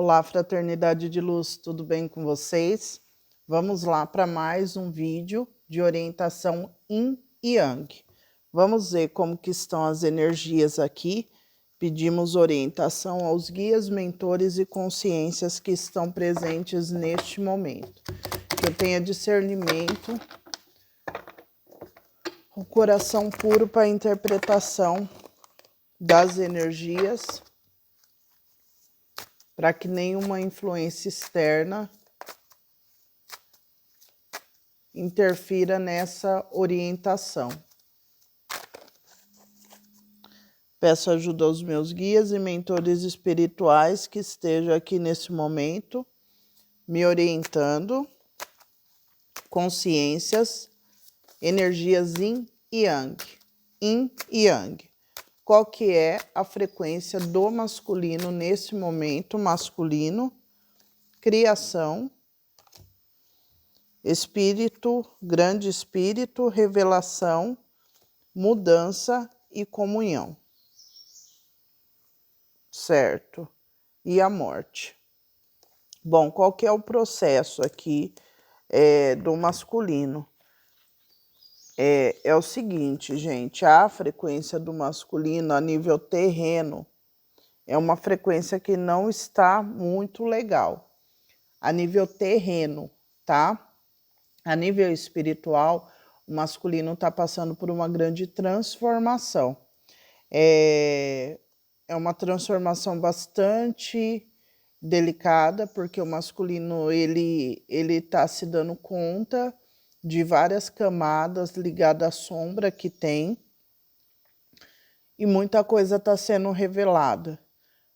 Olá, fraternidade de luz, tudo bem com vocês? Vamos lá para mais um vídeo de orientação Yin e Yang. Vamos ver como que estão as energias aqui. Pedimos orientação aos guias, mentores e consciências que estão presentes neste momento. Que eu tenha discernimento, o coração puro para a interpretação das energias, para que nenhuma influência externa interfira nessa orientação. Peço ajuda aos meus guias e mentores espirituais que estejam aqui nesse momento, me orientando, consciências, energias Yin e Yang. Yin e Yang. Qual que é a frequência do masculino nesse momento? Masculino, criação, espírito, grande espírito, revelação, mudança e comunhão. Certo? E a morte. Bom, qual que é o processo aqui do masculino? É o seguinte, gente, a frequência do masculino a nível terreno é uma frequência que não está muito legal. A nível terreno, tá? A nível espiritual, o masculino está passando por uma grande transformação. É uma transformação bastante delicada, porque o masculino ele está se dando conta de várias camadas ligadas à sombra que tem, e muita coisa está sendo revelada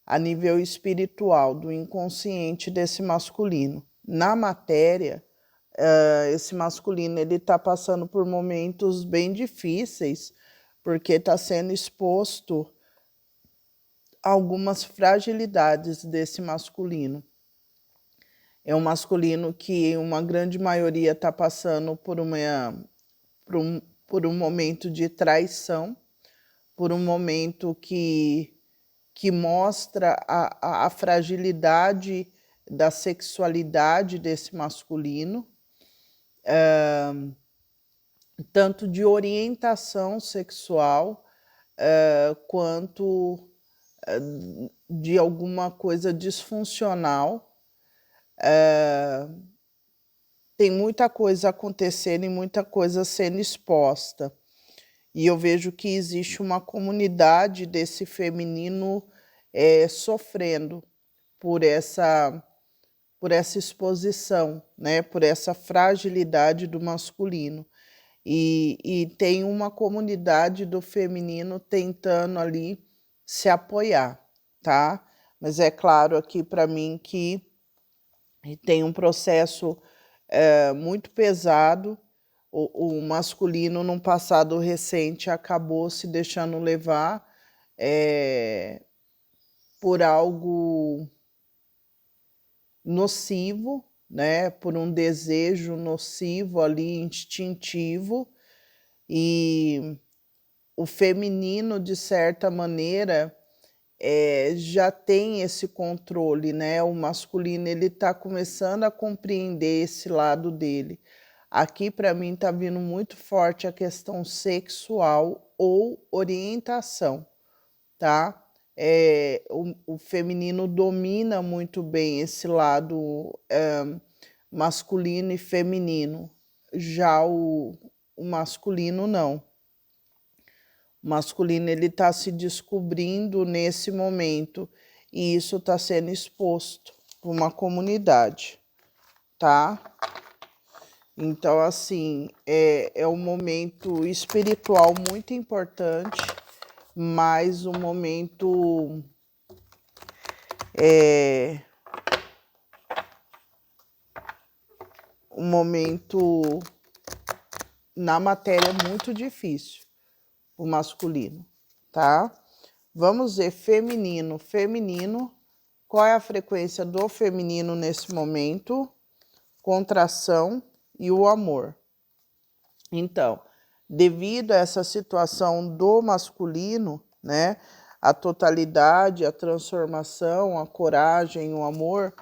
a nível espiritual, do inconsciente desse masculino. Na matéria, esse masculino ele está passando por momentos bem difíceis, porque está sendo exposto a algumas fragilidades desse masculino. É um masculino que uma grande maioria está passando por um momento de traição, por um momento que mostra a fragilidade da sexualidade desse masculino, tanto de orientação sexual quanto de alguma coisa disfuncional. Tem muita coisa acontecendo e muita coisa sendo exposta. E eu vejo que existe uma comunidade desse feminino sofrendo por essa exposição, né? Por essa fragilidade do masculino. E tem uma comunidade do feminino tentando ali se apoiar, tá? Mas é claro aqui para mim que tem um processo muito pesado. O masculino, num passado recente, acabou se deixando levar por algo nocivo, né? Por um desejo nocivo ali, instintivo, e o feminino, de certa maneira, já tem esse controle, né? O masculino ele está começando a compreender esse lado dele. Aqui, para mim, está vindo muito forte a questão sexual ou orientação, tá? O feminino domina muito bem esse lado masculino e feminino. Já o masculino, não. O masculino ele está se descobrindo nesse momento, e isso está sendo exposto por uma comunidade, tá? Então, assim, é um momento espiritual muito importante, mas um momento na matéria muito difícil, o masculino, tá? Vamos ver feminino. Feminino, qual é a frequência do feminino nesse momento? Contração e o amor. Então, devido a essa situação do masculino, né, a totalidade, a transformação, a coragem, o amor,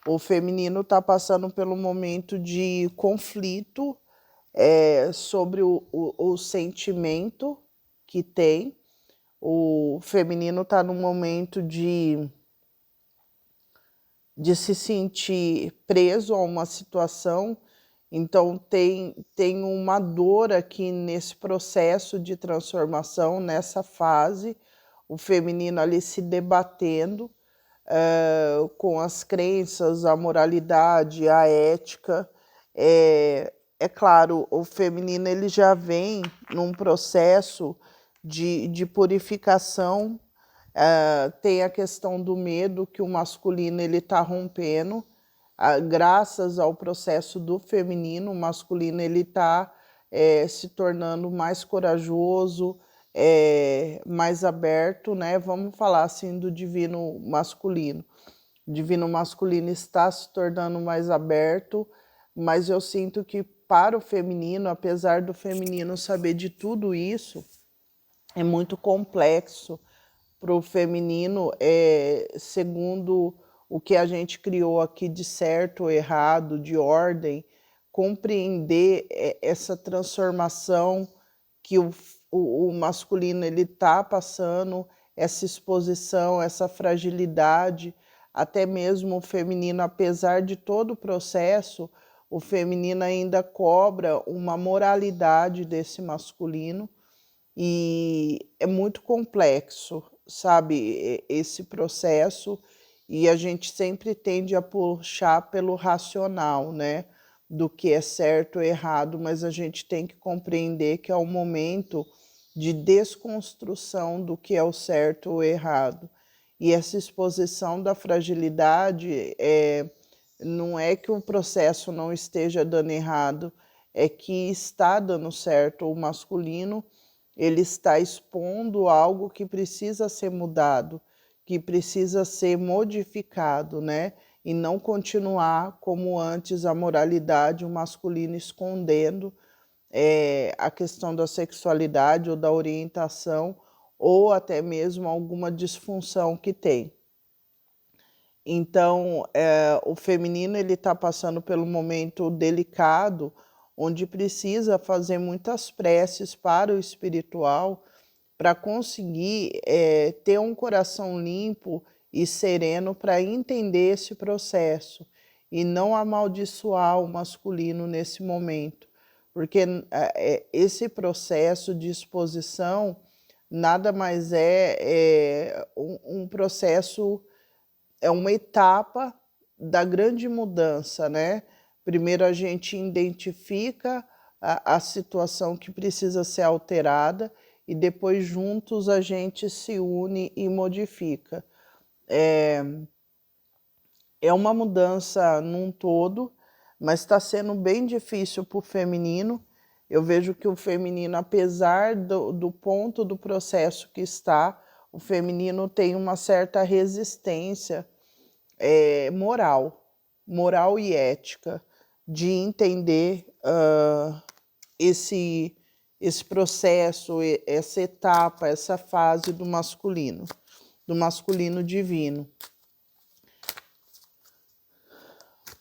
o feminino está passando pelo momento de conflito sobre o sentimento que tem. O feminino está num momento de se sentir preso a uma situação. Então tem uma dor aqui nesse processo de transformação, nessa fase, o feminino ali se debatendo com as crenças, a moralidade, a ética. É claro, o feminino ele já vem num processo de purificação. Tem a questão do medo que o masculino ele está rompendo. Graças ao processo do feminino, o masculino ele está se tornando mais corajoso, mais aberto, né? Vamos falar assim do divino masculino. O divino masculino está se tornando mais aberto, mas eu sinto que para o feminino, apesar do feminino saber de tudo isso, é muito complexo para o feminino, segundo o que a gente criou aqui de certo ou errado, de ordem, compreender essa transformação que o masculino ele está passando, essa exposição, essa fragilidade, até mesmo o feminino, apesar de todo o processo, o feminino ainda cobra uma moralidade desse masculino, e é muito complexo, sabe, esse processo, e a gente sempre tende a puxar pelo racional, né, do que é certo ou errado, mas a gente tem que compreender que é um momento de desconstrução do que é o certo ou errado. E essa exposição da fragilidade não é que o processo não esteja dando errado, é que está dando certo. O masculino ele está expondo algo que precisa ser mudado, que precisa ser modificado, né? E não continuar como antes a moralidade, o masculino escondendo a questão da sexualidade ou da orientação, ou até mesmo alguma disfunção que tem. Então, o feminino ele está passando pelo momento delicado, onde precisa fazer muitas preces para o espiritual, para conseguir ter um coração limpo e sereno para entender esse processo e não amaldiçoar o masculino nesse momento, porque esse processo de exposição nada mais um processo, é uma etapa da grande mudança, né? Primeiro a gente identifica a situação que precisa ser alterada e depois juntos a gente se une e modifica. É uma mudança num todo, mas está sendo bem difícil para o feminino. Eu vejo que o feminino, apesar do ponto do processo que está, o feminino tem uma certa resistência moral e ética, de entender esse processo, essa etapa, essa fase do masculino divino.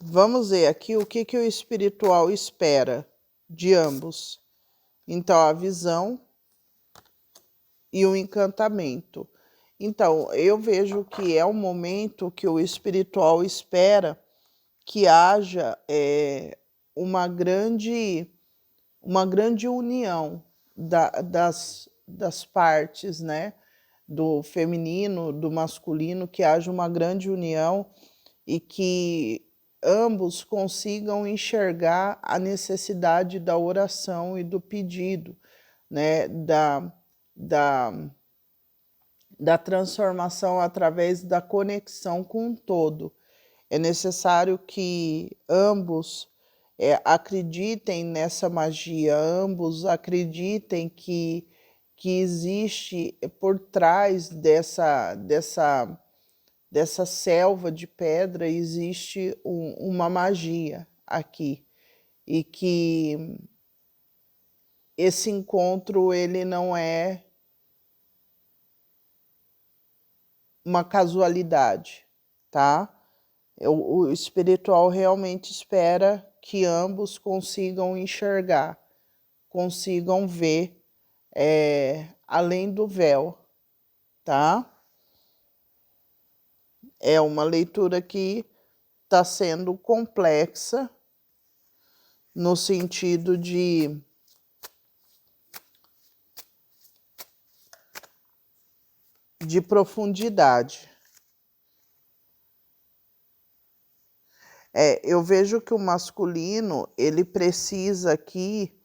Vamos ver aqui o que o espiritual espera de ambos. Então, a visão e o encantamento. Então, eu vejo que é um momento que o espiritual espera que haja uma grande união das partes, né? Do feminino, do masculino, que haja uma grande união e que ambos consigam enxergar a necessidade da oração e do pedido, né? Da transformação através da conexão com o todo. É necessário que ambos acreditem nessa magia, ambos acreditem que existe por trás dessa selva de pedra, existe uma magia aqui, e que esse encontro ele não é uma casualidade, tá? O espiritual realmente espera que ambos consigam enxergar, consigam ver além do véu, tá? É uma leitura que está sendo complexa no sentido de profundidade. Eu vejo que o masculino, ele precisa aqui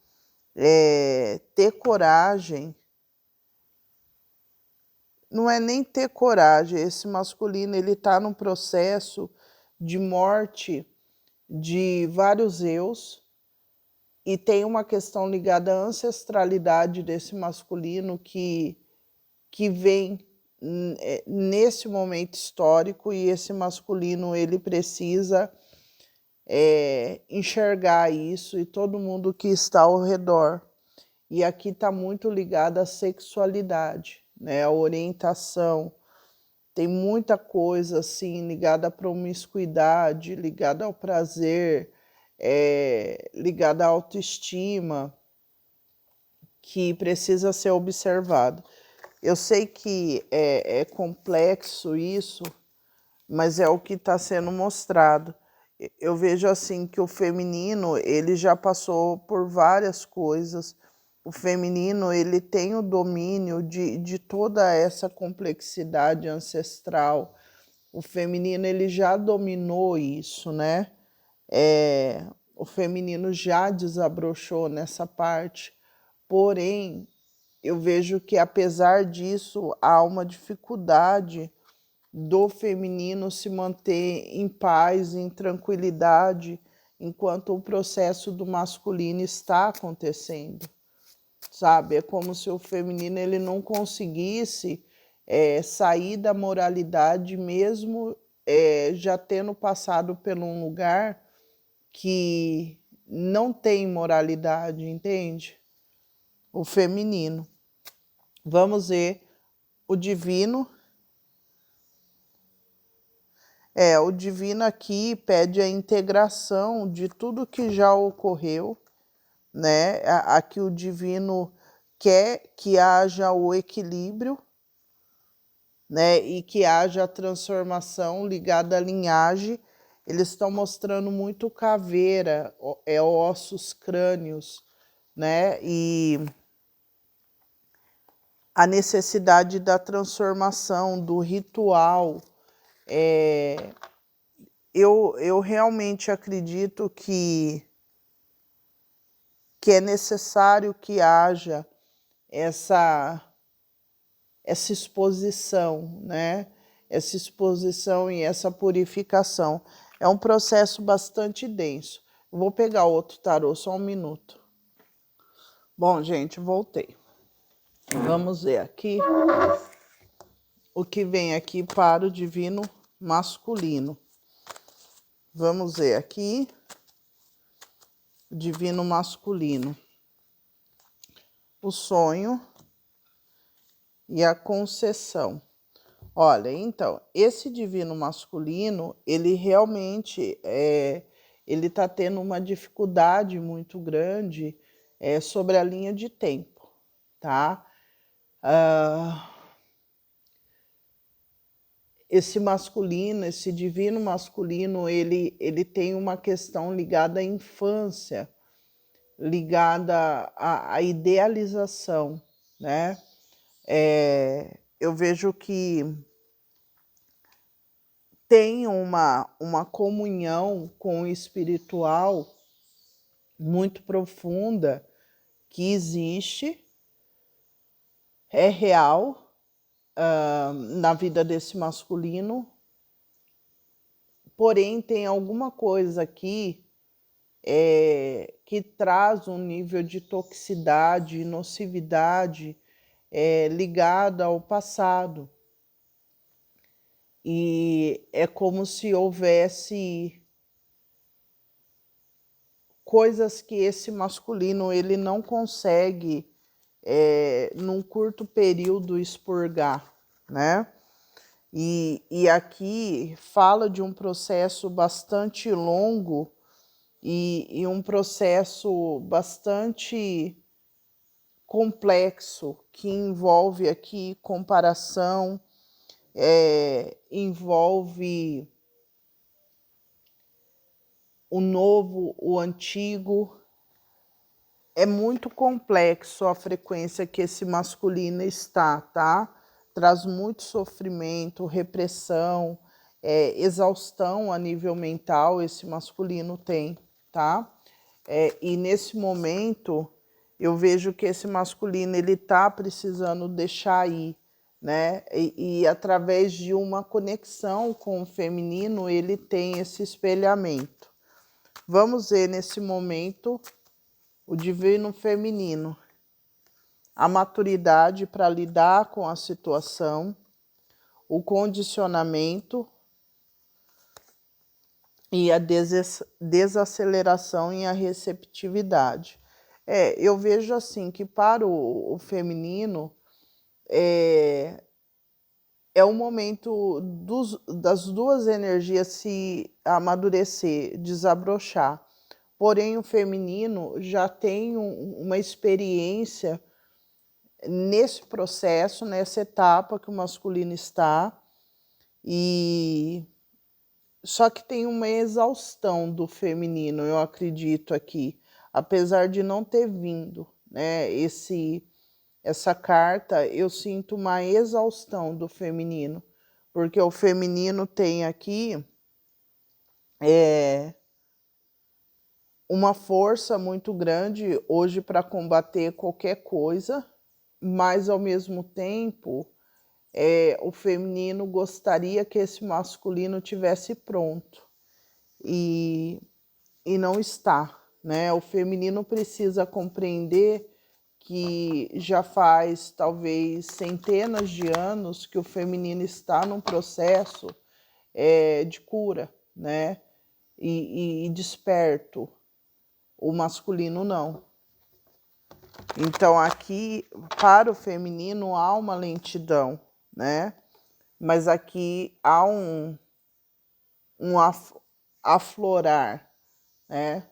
ter coragem. Não é nem ter coragem, esse masculino, ele está num processo de morte de vários eus, e tem uma questão ligada à ancestralidade desse masculino que vem nesse momento histórico, e esse masculino, ele precisa enxergar isso, e todo mundo que está ao redor. E aqui está muito ligada à sexualidade, né? A orientação. Tem muita coisa assim ligada à promiscuidade, ligada ao prazer, ligada à autoestima, que precisa ser observado. Eu sei que é complexo isso, mas é o que está sendo mostrado. Eu vejo assim que o feminino, ele já passou por várias coisas. O feminino, ele tem o domínio de toda essa complexidade ancestral. O feminino, ele já dominou isso, né? O feminino já desabrochou nessa parte. Porém, eu vejo que, apesar disso, há uma dificuldade do feminino se manter em paz, em tranquilidade, enquanto o processo do masculino está acontecendo, sabe? É como se o feminino ele não conseguisse sair da moralidade, mesmo já tendo passado por um lugar que não tem moralidade, entende? O feminino. Vamos ver o divino. O divino aqui pede a integração de tudo que já ocorreu, né? Aqui o divino quer que haja o equilíbrio, né? E que haja a transformação ligada à linhagem. Eles estão mostrando muito caveira, ossos crânios, né? E a necessidade da transformação, do ritual. Eu realmente acredito que é necessário que haja essa exposição, né? Essa exposição e essa purificação. É um processo bastante denso. Vou pegar outro tarô, só um minuto. Bom, gente, voltei. Vamos ver aqui o que vem aqui para o divino masculino. Vamos ver aqui o divino masculino. O sonho e a concessão. Olha, então, esse divino masculino, ele realmente ele está tendo uma dificuldade muito grande sobre a linha de tempo, tá? Esse masculino, esse divino masculino, ele tem uma questão ligada à infância, ligada à idealização, né? Eu vejo que tem uma comunhão com o espiritual muito profunda que existe, é real na vida desse masculino, porém tem alguma coisa aqui que traz um nível de toxicidade e nocividade ligada ao passado. E é como se houvesse coisas que esse masculino ele não consegue, num curto período, expurgar, né? E aqui fala de um processo bastante longo e um processo bastante complexo, que envolve aqui comparação, envolve o novo, o antigo. É muito complexo a frequência que esse masculino está, tá? Traz muito sofrimento, repressão, exaustão a nível mental, esse masculino tem, tá? E nesse momento, eu vejo que esse masculino, ele tá precisando deixar ir, né? E através de uma conexão com o feminino, ele tem esse espelhamento. Vamos ver nesse momento o divino feminino, a maturidade para lidar com a situação, o condicionamento e a desaceleração e a receptividade. Eu vejo assim que para o feminino é o momento das duas energias se amadurecer, desabrochar. Porém, o feminino já tem uma experiência nesse processo, nessa etapa que o masculino está, e só que tem uma exaustão do feminino, eu acredito aqui, apesar de não ter vindo, né, essa carta, eu sinto uma exaustão do feminino, porque o feminino tem aqui uma força muito grande hoje para combater qualquer coisa, mas ao mesmo tempo o feminino gostaria que esse masculino tivesse pronto e não está, né? O feminino precisa compreender que já faz talvez centenas de anos que o feminino está num processo de cura, né? E desperto. O masculino não. Então aqui para o feminino há uma lentidão, né? Mas aqui há um aflorar, né?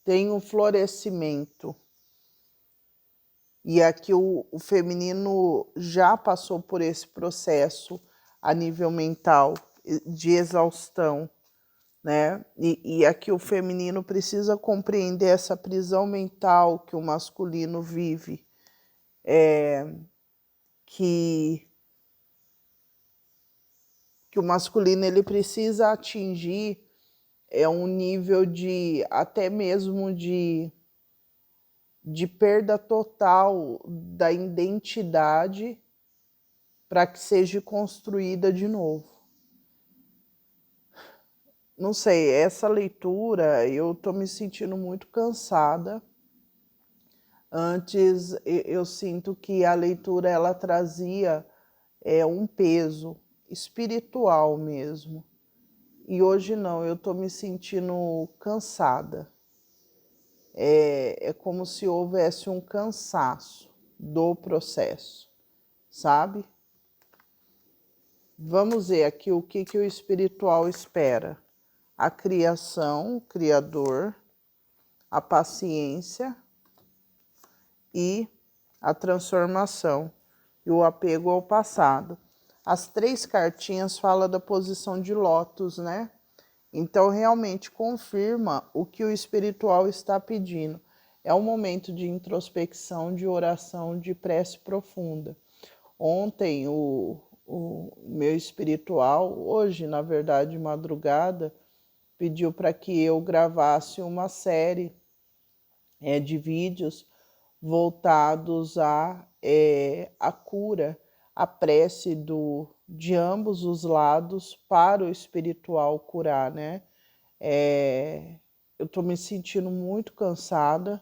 Tem um florescimento. E aqui o feminino já passou por esse processo a nível mental de exaustão, né? E aqui o feminino precisa compreender essa prisão mental que o masculino vive, que o masculino ele precisa atingir um nível de até mesmo de perda total da identidade para que seja construída de novo. Não sei, essa leitura eu estou me sentindo muito cansada. Antes eu sinto que a leitura ela trazia um peso espiritual mesmo. E hoje não, eu estou me sentindo cansada. É como se houvesse um cansaço do processo, sabe? Vamos ver aqui o que o espiritual espera. A criação, o Criador, a paciência e a transformação e o apego ao passado. As 3 cartinhas falam da posição de lótus, né? Então, realmente confirma o que o espiritual está pedindo. É um momento de introspecção, de oração, de prece profunda. Ontem, o meu espiritual, hoje, na verdade, de madrugada, pediu para que eu gravasse uma série de vídeos voltados a cura, a prece de ambos os lados para o espiritual curar, né? Eu estou me sentindo muito cansada,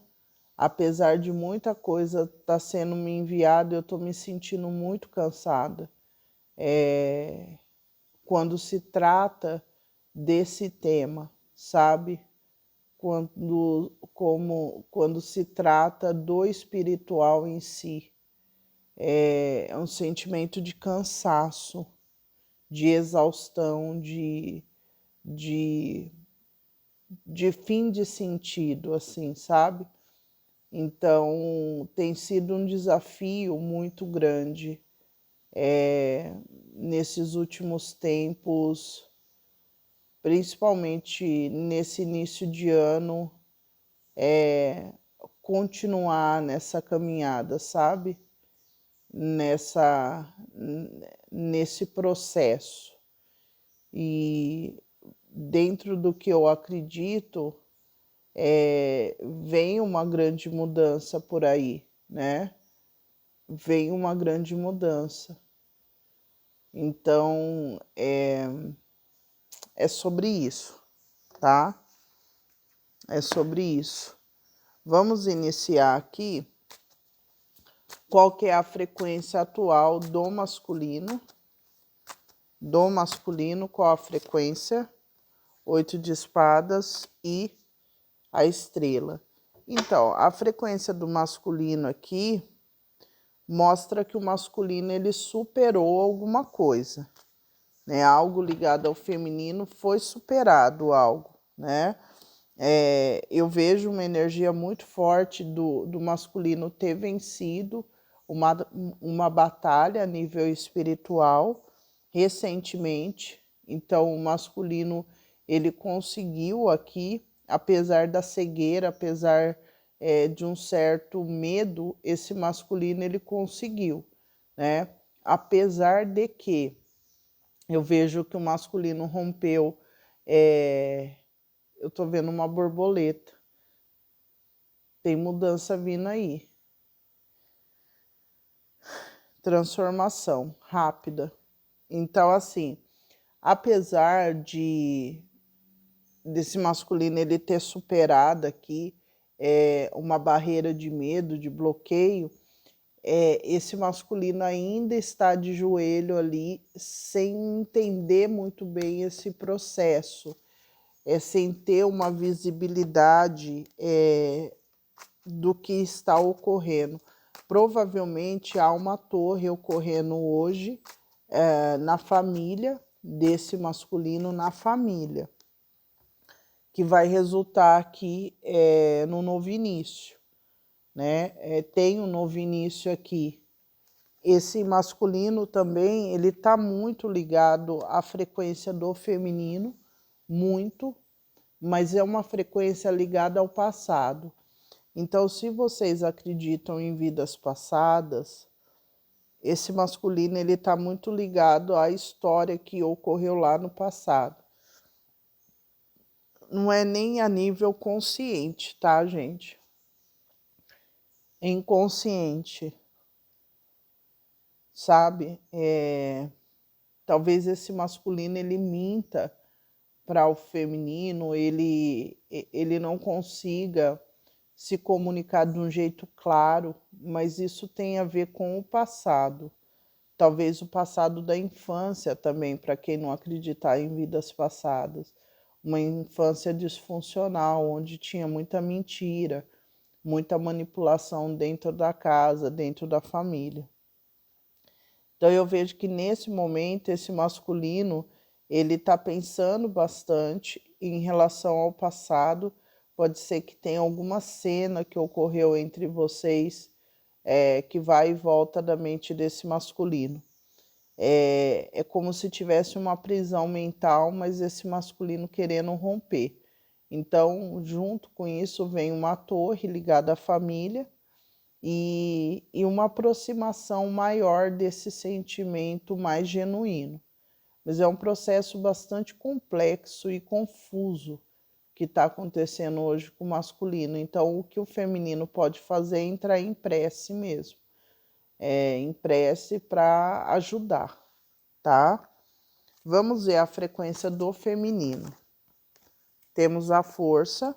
apesar de muita coisa estar sendo me enviada, eu estou me sentindo muito cansada. Quando se trata desse tema, sabe? Quando se trata do espiritual em si. é um sentimento de cansaço, de exaustão, de, de fim de sentido, assim, sabe? Então, tem sido um desafio muito grande nesses últimos tempos, principalmente nesse início de ano, continuar nessa caminhada, sabe? Nessa, nesse processo. E dentro do que eu acredito, vem uma grande mudança por aí, né? Vem uma grande mudança. Então, é sobre isso, tá? É sobre isso. Vamos iniciar aqui qual que é a frequência atual do masculino. Do masculino, qual a frequência? 8 de espadas e a estrela. Então, a frequência do masculino aqui mostra que o masculino ele superou alguma coisa, né? Algo ligado ao feminino foi superado, algo, né? Eu vejo uma energia muito forte do masculino ter vencido uma batalha a nível espiritual recentemente. Então, o masculino ele conseguiu aqui, apesar da cegueira, apesar de um certo medo, esse masculino ele conseguiu, né? Apesar de que eu vejo que o masculino rompeu, eu tô vendo uma borboleta, tem mudança vindo aí, transformação rápida. Então, assim, apesar desse masculino ele ter superado aqui uma barreira de medo, de bloqueio, esse masculino ainda está de joelho ali, sem entender muito bem esse processo, sem ter uma visibilidade do que está ocorrendo. Provavelmente há uma torre ocorrendo hoje na família desse masculino, na família, que vai resultar aqui no novo início, né? Tem um novo início aqui. Esse masculino também, ele está muito ligado à frequência do feminino, muito, mas é uma frequência ligada ao passado. Então, se vocês acreditam em vidas passadas, esse masculino ele está muito ligado à história que ocorreu lá no passado. Não é nem a nível consciente, tá, gente? É inconsciente, sabe? Talvez esse masculino ele minta para o feminino, ele não consiga se comunicar de um jeito claro, mas isso tem a ver com o passado. Talvez o passado da infância também, para quem não acreditar em vidas passadas. Uma infância disfuncional, onde tinha muita mentira, muita manipulação dentro da casa, dentro da família. Então eu vejo que nesse momento esse masculino ele está pensando bastante em relação ao passado. Pode ser que tenha alguma cena que ocorreu entre vocês que vai e volta da mente desse masculino. É como se tivesse uma prisão mental, mas esse masculino querendo romper. Então, junto com isso, vem uma torre ligada à família e uma aproximação maior desse sentimento mais genuíno. Mas é um processo bastante complexo e confuso que está acontecendo hoje com o masculino. Então, o que o feminino pode fazer é entrar em prece mesmo. Em prece para ajudar, tá? Vamos ver a frequência do feminino. Temos a força,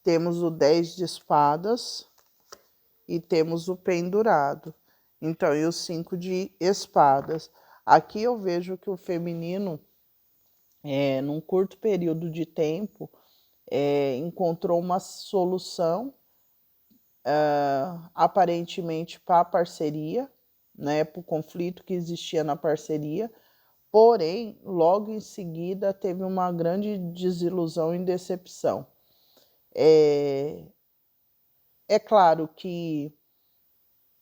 temos o 10 de espadas e temos o pendurado. Então, e o 5 de espadas. Aqui eu vejo que o feminino, num curto período de tempo, encontrou uma solução aparentemente para a parceria, né, para o conflito que existia na parceria, porém, logo em seguida teve uma grande desilusão e decepção. É claro que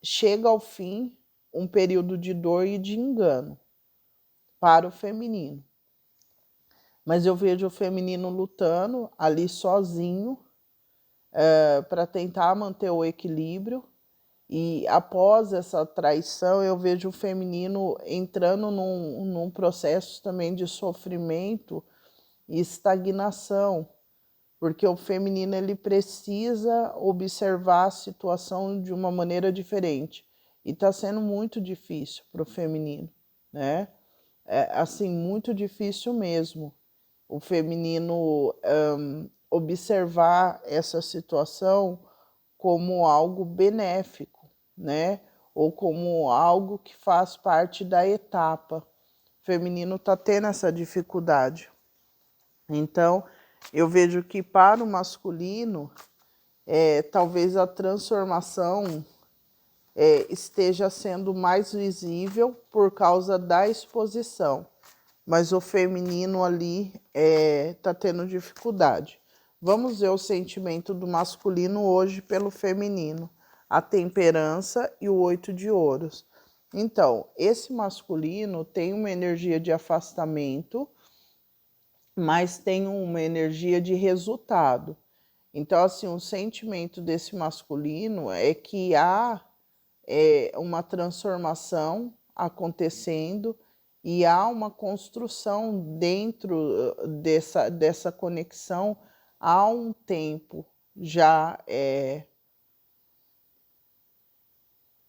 chega ao fim um período de dor e de engano para o feminino. Mas eu vejo o feminino lutando ali sozinho para tentar manter o equilíbrio. E após essa traição, eu vejo o feminino entrando num processo também de sofrimento e estagnação, porque o feminino ele precisa observar a situação de uma maneira diferente. E está sendo muito difícil para o feminino, né? Assim, muito difícil mesmo. O feminino observar essa situação como algo benéfico, né? Ou como algo que faz parte da etapa. O feminino está tendo essa dificuldade. Então, eu vejo que para o masculino, talvez a transformação esteja sendo mais visível por causa da exposição. Mas o feminino ali está tendo dificuldade. Vamos ver o sentimento do masculino hoje pelo feminino. A temperança e o 8 de ouros. Então, esse masculino tem uma energia de afastamento, mas tem uma energia de resultado. Então, assim, o sentimento desse masculino é que há uma transformação acontecendo e há uma construção dentro dessa conexão há um tempo já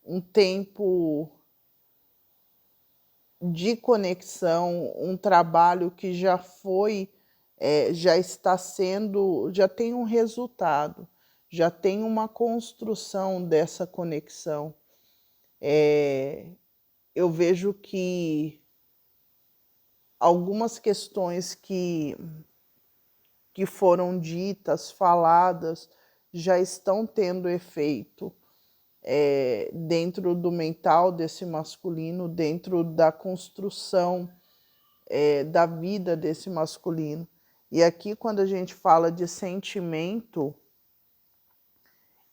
um tempo de conexão, um trabalho que já foi, já está sendo, já tem um resultado, já tem uma construção dessa conexão. Eu vejo que algumas questões que foram ditas, faladas, já estão tendo efeito dentro do mental desse masculino, dentro da construção da vida desse masculino. E aqui, quando a gente fala de sentimento,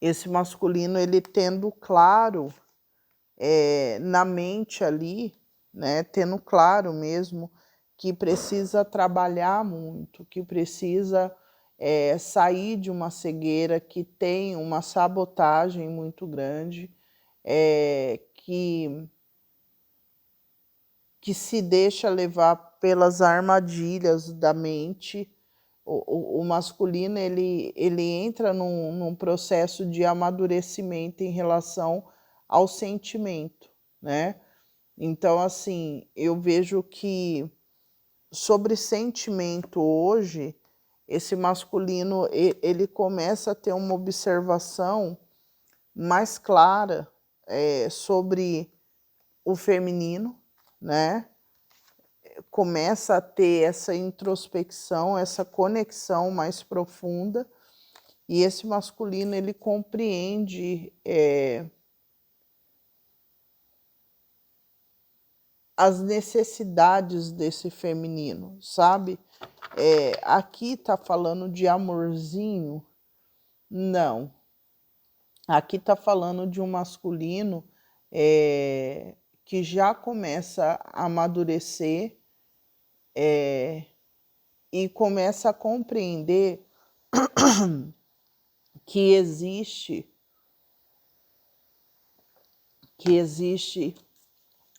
esse masculino, ele tendo claro na mente ali, né, tendo claro mesmo que precisa trabalhar muito, que precisa sair de uma cegueira, que tem uma sabotagem muito grande, que se deixa levar pelas armadilhas da mente. O masculino ele entra num processo de amadurecimento em relação ao sentimento, né? Então, assim, eu vejo que sobre sentimento hoje, esse masculino ele começa a ter uma observação mais clara sobre o feminino, né? Começa a ter essa introspecção, essa conexão mais profunda, e esse masculino ele compreende as necessidades desse feminino, sabe? Aqui tá falando de amorzinho? Não. Aqui tá falando de um masculino que já começa a amadurecer e começa a compreender que existe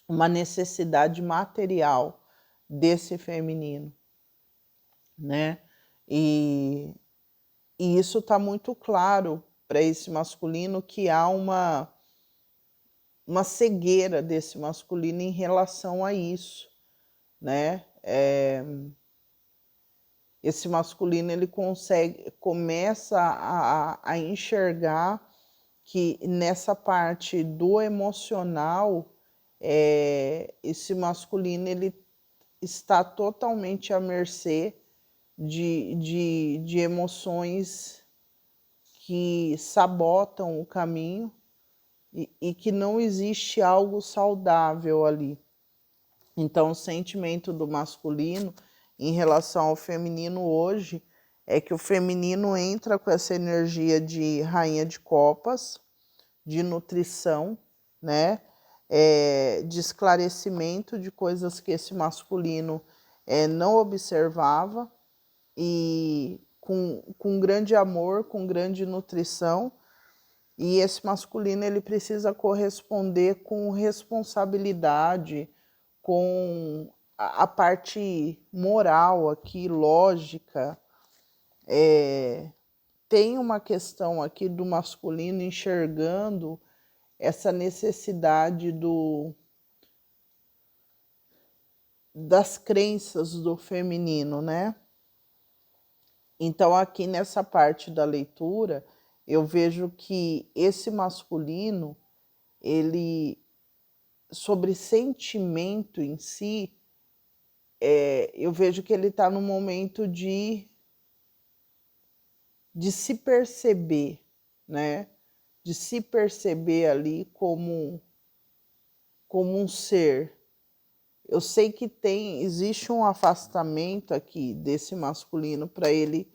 uma necessidade material desse feminino, né? E isso está muito claro para esse masculino, que há uma cegueira desse masculino em relação a isso, né? Esse masculino ele começa a enxergar que nessa parte do emocional, esse masculino ele está totalmente à mercê de emoções que sabotam o caminho e que não existe algo saudável ali. Então, o sentimento do masculino em relação ao feminino hoje é que o feminino entra com essa energia de rainha de copas, de nutrição, né? De esclarecimento de coisas que esse masculino não observava, e com grande amor, com grande nutrição. E esse masculino ele precisa corresponder com responsabilidade, com a parte moral aqui, lógica. Tem uma questão aqui do masculino enxergando essa necessidade das crenças do feminino, né? Então, aqui nessa parte da leitura, eu vejo que esse masculino, ele, sobre sentimento em si, eu vejo que ele está no momento de se perceber, né? De se perceber ali como um ser. Eu sei que existe um afastamento aqui desse masculino para ele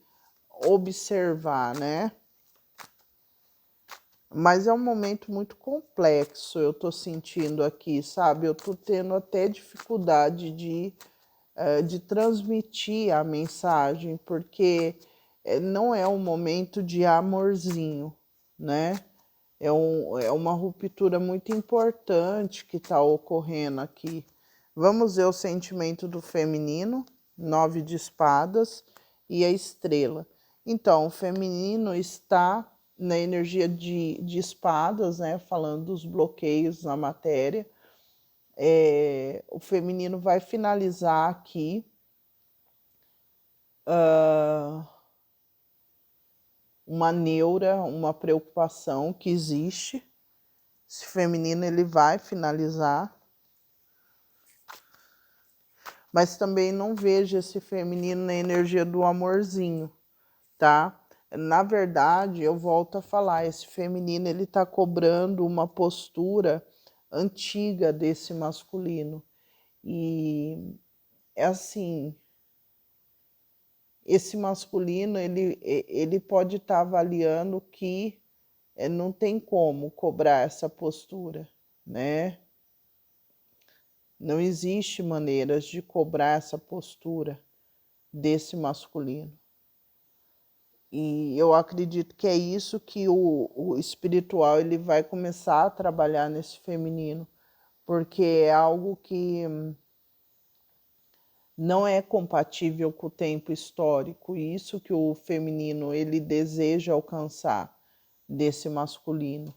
observar, né? Mas é um momento muito complexo, eu tô sentindo aqui, sabe? Eu tô tendo até dificuldade de transmitir a mensagem, porque não é um momento de amorzinho, né? É uma ruptura muito importante que está ocorrendo aqui. Vamos ver o sentimento do feminino, 9 de espadas e a estrela. Então, o feminino está na energia de espadas, né? Falando dos bloqueios na matéria. O feminino vai finalizar aqui uma neura, uma preocupação que existe. Esse feminino ele vai finalizar. Mas também não vejo esse feminino na energia do amorzinho, tá? Na verdade, eu volto a falar, esse feminino ele tá cobrando uma postura antiga desse masculino. E é assim, esse masculino ele pode estar avaliando que não tem como cobrar essa postura, né? Não existe maneiras de cobrar essa postura desse masculino. E eu acredito que é isso que o espiritual ele vai começar a trabalhar nesse feminino, porque é algo que não é compatível com o tempo histórico, e isso que o feminino ele deseja alcançar desse masculino.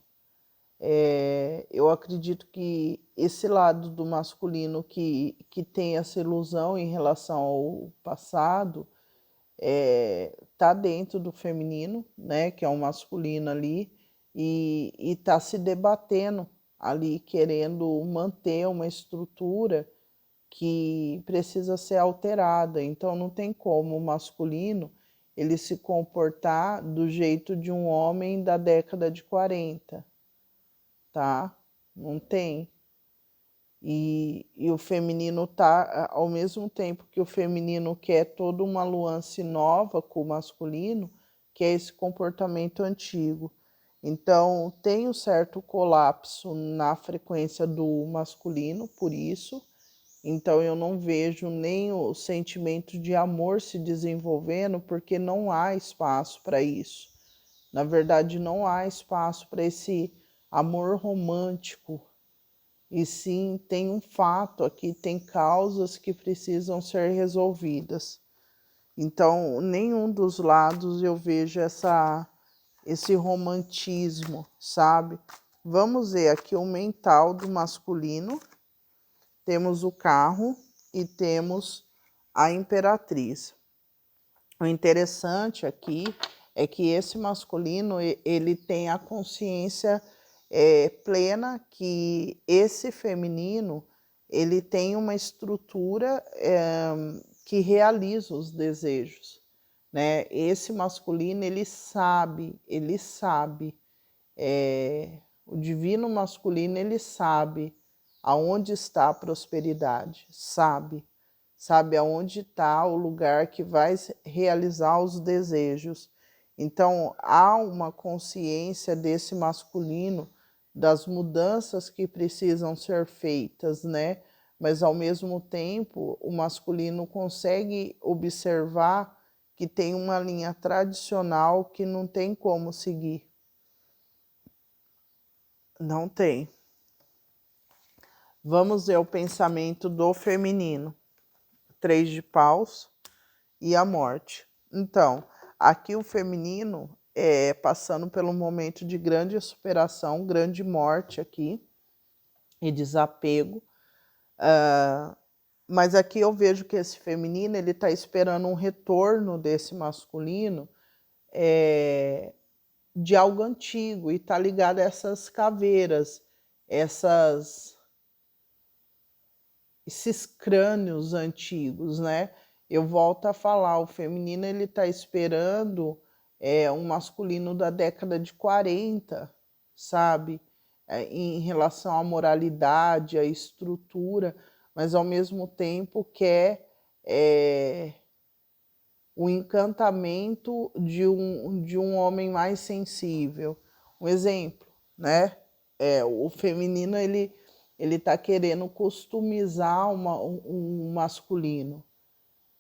Eu acredito que esse lado do masculino que tem essa ilusão em relação ao passado tá dentro do feminino, né, que é o masculino ali, e tá se debatendo ali, querendo manter uma estrutura que precisa ser alterada. Então não tem como o masculino ele se comportar do jeito de um homem da década de 40, tá? Não tem. E o feminino tá, ao mesmo tempo que o feminino quer toda uma nuance nova com o masculino, que é esse comportamento antigo. Então, tem um certo colapso na frequência do masculino, por isso. Então, eu não vejo nem o sentimento de amor se desenvolvendo, porque não há espaço para isso. Na verdade, não há espaço para esse amor romântico. E sim, tem um fato aqui, tem causas que precisam ser resolvidas. Então, nenhum dos lados eu vejo esse romantismo, sabe? Vamos ver aqui o mental do masculino. Temos o carro e temos a imperatriz. O interessante aqui é que esse masculino ele tem a consciência plena que esse feminino ele tem uma estrutura que realiza os desejos. né? Esse masculino, ele sabe, o divino masculino, ele sabe aonde está a prosperidade, sabe aonde está o lugar que vai realizar os desejos. Então, há uma consciência desse masculino das mudanças que precisam ser feitas, né? Mas, ao mesmo tempo, o masculino consegue observar que tem uma linha tradicional que não tem como seguir. Não tem. Vamos ver o pensamento do feminino. 3 de paus e a morte. Então, aqui o feminino passando pelo momento de grande superação, grande morte aqui e desapego. Mas aqui eu vejo que esse feminino, ele está esperando um retorno desse masculino de algo antigo e está ligado a essas caveiras, esses crânios antigos, né? Eu volto a falar, o feminino, ele está esperando um masculino da década de 40, sabe? Em relação à moralidade, à estrutura, mas ao mesmo tempo quer o encantamento de um homem mais sensível. Um exemplo, né? O feminino, ele está querendo customizar um masculino,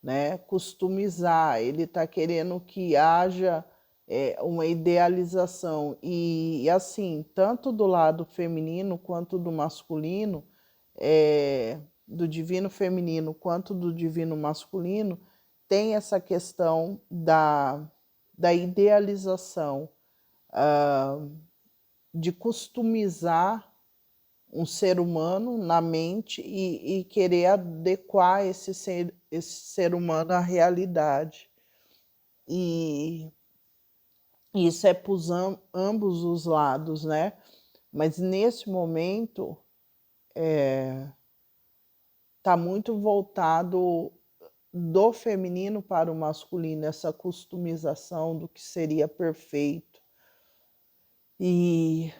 né? Customizar, ele está querendo que haja uma idealização. E assim, tanto do lado feminino quanto do masculino, do divino feminino quanto do divino masculino, tem essa questão da idealização, de customizar um ser humano na mente e querer adequar esse ser humano à realidade. E isso é para ambos os lados, né? Mas nesse momento está muito voltado do feminino para o masculino, essa customização do que seria perfeito. E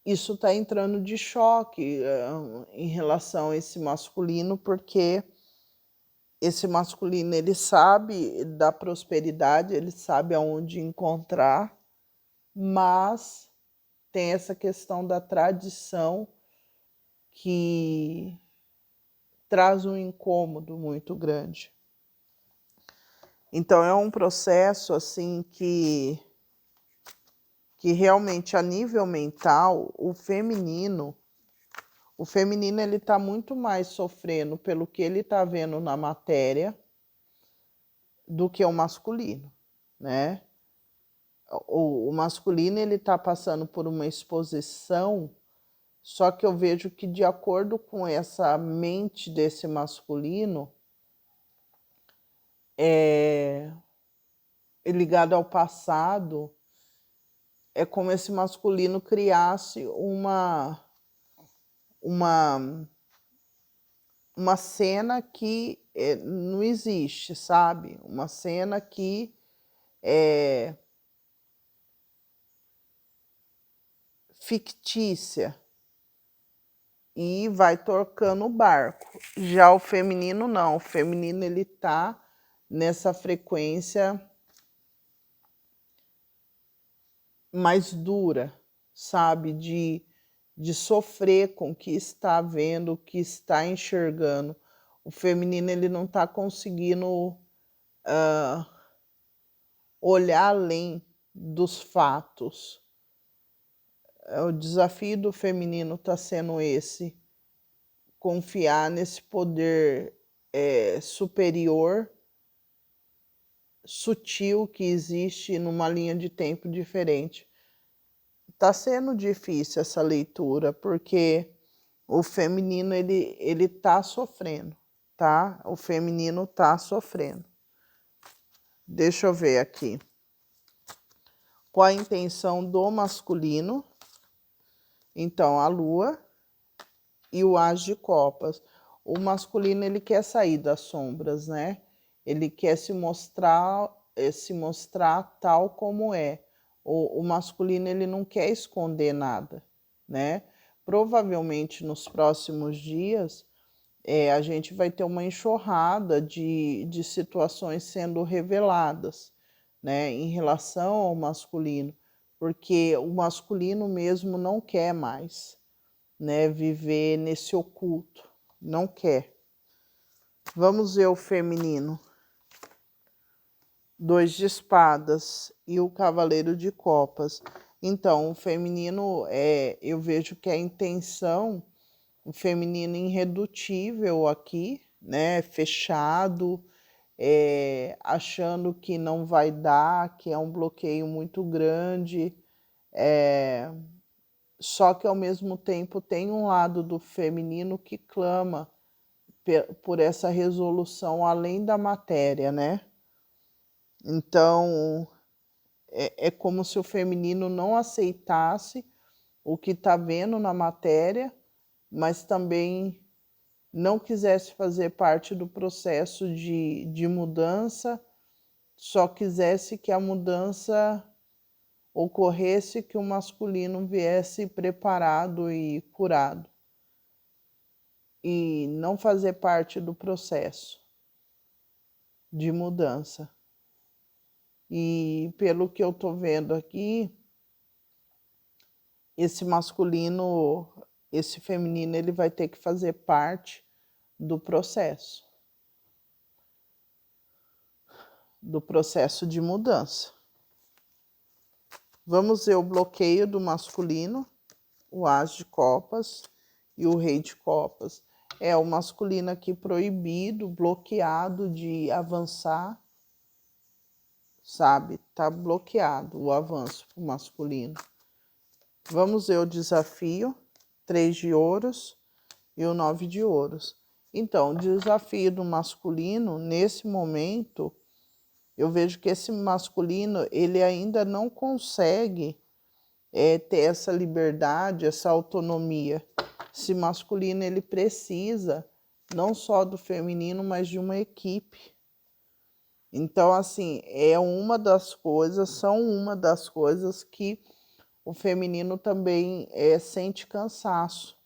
isso está entrando de choque em relação a esse masculino, porque esse masculino, ele sabe da prosperidade, ele sabe aonde encontrar, mas tem essa questão da tradição que traz um incômodo muito grande. Então, é um processo assim que realmente, a nível mental, o feminino ele está muito mais sofrendo pelo que ele está vendo na matéria do que o masculino, né? O masculino, ele está passando por uma exposição, só que eu vejo que, de acordo com essa mente desse masculino, ligado ao passado, é como esse masculino criasse uma cena que não existe, sabe? Uma cena que é fictícia e vai tocando o barco. Já o feminino não, o feminino, ele tá nessa frequência mais dura, sabe? De sofrer com o que está vendo, o que está enxergando. O feminino, ele não está conseguindo olhar além dos fatos. O desafio do feminino está sendo esse: confiar nesse poder superior, sutil, que existe numa linha de tempo diferente. Está sendo difícil essa leitura, porque o feminino, ele tá sofrendo, tá? O feminino tá sofrendo. Deixa eu ver aqui. Qual a intenção do masculino? Então, a lua e o as de copas. O masculino, ele quer sair das sombras, né? ele quer se mostrar tal como é. O masculino, ele não quer esconder nada, né? Provavelmente nos próximos dias, a gente vai ter uma enxurrada de situações sendo reveladas, né, em relação ao masculino, porque o masculino mesmo não quer mais, né, viver nesse oculto, não quer. Vamos ver o feminino. 2 de espadas e o cavaleiro de copas. Então, o feminino, eu vejo que a intenção, o feminino irredutível aqui, né, fechado, achando que não vai dar, que é um bloqueio muito grande, só que ao mesmo tempo tem um lado do feminino que clama por essa resolução além da matéria, né? Então, é como se o feminino não aceitasse o que está vendo na matéria, mas também não quisesse fazer parte do processo de mudança, só quisesse que a mudança ocorresse, que o masculino viesse preparado e curado, e não fazer parte do processo de mudança. E pelo que eu estou vendo aqui, esse masculino, esse feminino, ele vai ter que fazer parte do processo de mudança. Vamos ver o bloqueio do masculino, o as de copas e o rei de copas. É o masculino aqui proibido, bloqueado de avançar, sabe? Tá bloqueado o avanço pro masculino. Vamos ver o desafio, 3 de ouros e o 9 de ouros. Então, o desafio do masculino, nesse momento, eu vejo que esse masculino, ele ainda não consegue ter essa liberdade, essa autonomia. Esse masculino, ele precisa não só do feminino, mas de uma equipe. Então, assim, são uma das coisas que o feminino também sente cansaço,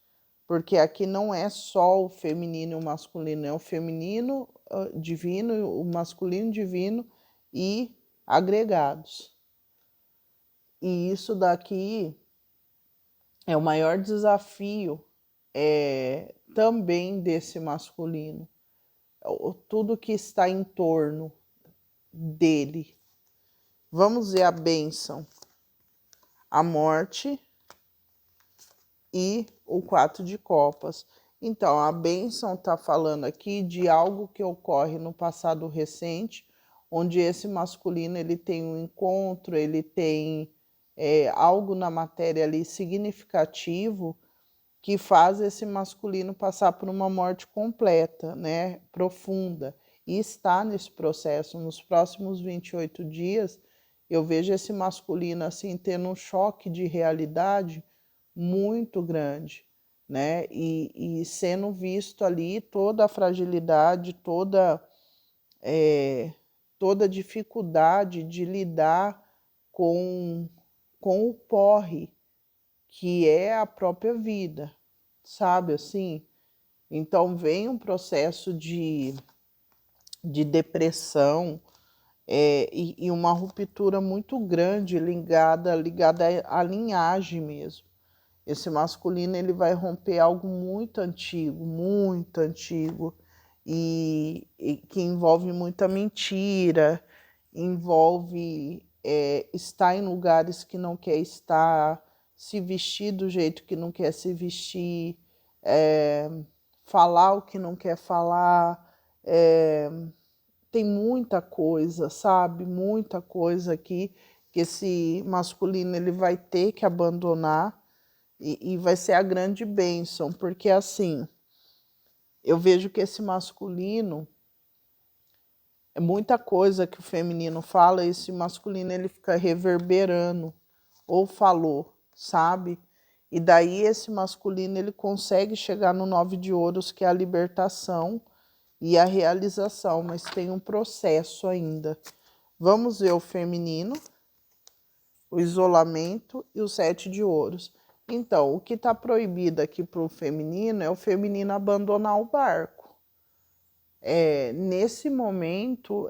porque aqui não é só o feminino e o masculino, é o feminino divino, o masculino divino e agregados. E isso daqui é o maior desafio também desse masculino, tudo que está em torno dele. Vamos ver a bênção, a morte e o 4 de copas. Então, a bênção está falando aqui de algo que ocorre no passado recente, onde esse masculino ele tem um encontro, ele tem algo na matéria ali significativo que faz esse masculino passar por uma morte completa, né, profunda, e está nesse processo. Nos próximos 28 dias, eu vejo esse masculino assim tendo um choque de realidade muito grande, né, e sendo visto ali toda a fragilidade, toda a dificuldade de lidar com o porre que é a própria vida, sabe assim? Então vem um processo de depressão e uma ruptura muito grande ligada à linhagem mesmo. Esse masculino ele vai romper algo muito antigo, e que envolve muita mentira, envolve estar em lugares que não quer estar, se vestir do jeito que não quer se vestir, falar o que não quer falar. Tem muita coisa, sabe? Muita coisa aqui que esse masculino ele vai ter que abandonar, e vai ser a grande bênção, porque assim, eu vejo que esse masculino, é muita coisa que o feminino fala, esse masculino ele fica reverberando, ou falou, sabe? E daí esse masculino ele consegue chegar no 9 de ouros, que é a libertação, e a realização, mas tem um processo ainda. Vamos ver o feminino, o isolamento e o 7 de ouros. Então, o que está proibido aqui para o feminino é o feminino abandonar o barco. Nesse momento,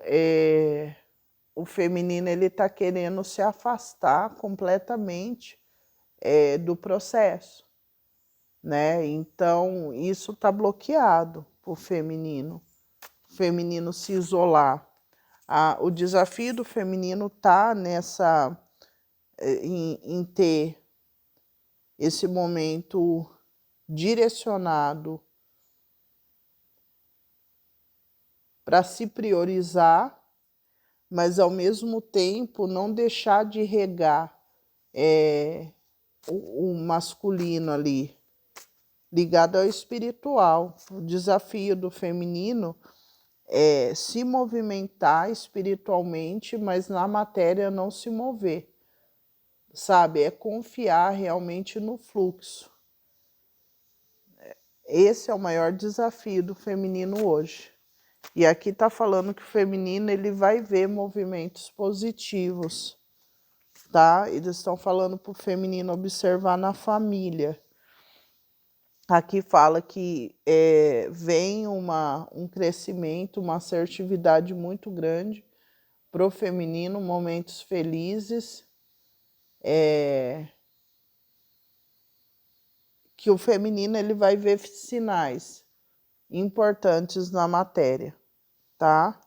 o feminino ele está querendo se afastar completamente do processo, né? Então, isso está bloqueado para o feminino se isolar. O desafio do feminino está em ter esse momento direcionado para se priorizar, mas ao mesmo tempo não deixar de regar o masculino ali, ligado ao espiritual. O desafio do feminino é se movimentar espiritualmente, mas na matéria não se mover, sabe? É confiar realmente no fluxo. Esse é o maior desafio do feminino hoje. E aqui está falando que o feminino ele vai ver movimentos positivos, tá? Eles estão falando para o feminino observar na família. Aqui fala que vem um crescimento, uma assertividade muito grande para o feminino, momentos felizes, que o feminino ele vai ver sinais importantes na matéria, tá?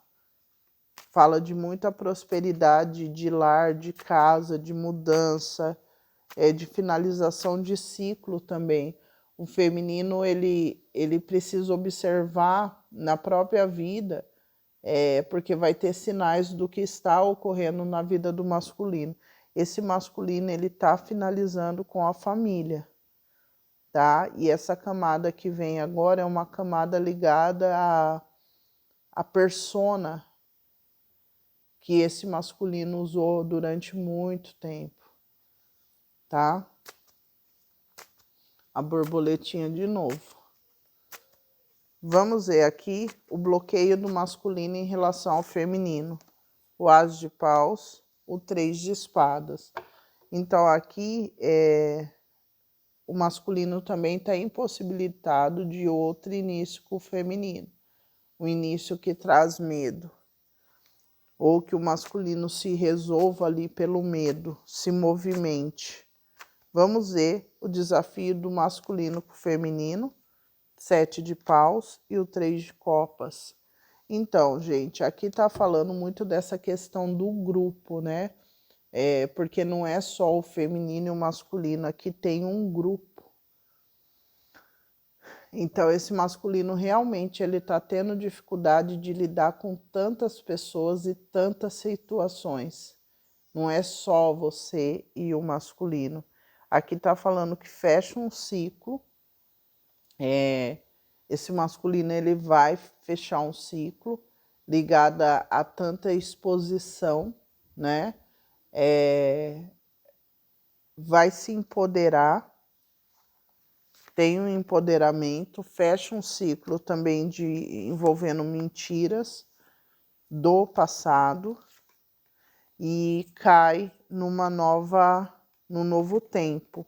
Fala de muita prosperidade de lar, de casa, de mudança, de finalização de ciclo também. O feminino ele precisa observar na própria vida, porque vai ter sinais do que está ocorrendo na vida do masculino. Esse masculino ele está finalizando com a família, tá? E essa camada que vem agora é uma camada ligada à persona que esse masculino usou durante muito tempo, tá? A borboletinha de novo. Vamos ver aqui o bloqueio do masculino em relação ao feminino. O As de Paus, o 3 de Espadas. Então aqui o masculino também está impossibilitado de outro início com o feminino. Um início que traz medo. Ou que o masculino se resolva ali pelo medo, se movimente. Vamos ver o desafio do masculino com o feminino, 7 de paus e o 3 de copas. Então, gente, aqui está falando muito dessa questão do grupo, né? Porque não é só o feminino e o masculino, aqui tem um grupo. Então, esse masculino realmente ele está tendo dificuldade de lidar com tantas pessoas e tantas situações. Não é só você e o masculino. Aqui está falando que fecha um ciclo. Esse masculino ele vai fechar um ciclo ligado a tanta exposição, né? Vai se empoderar, tem um empoderamento, fecha um ciclo também envolvendo mentiras do passado e cai num novo tempo,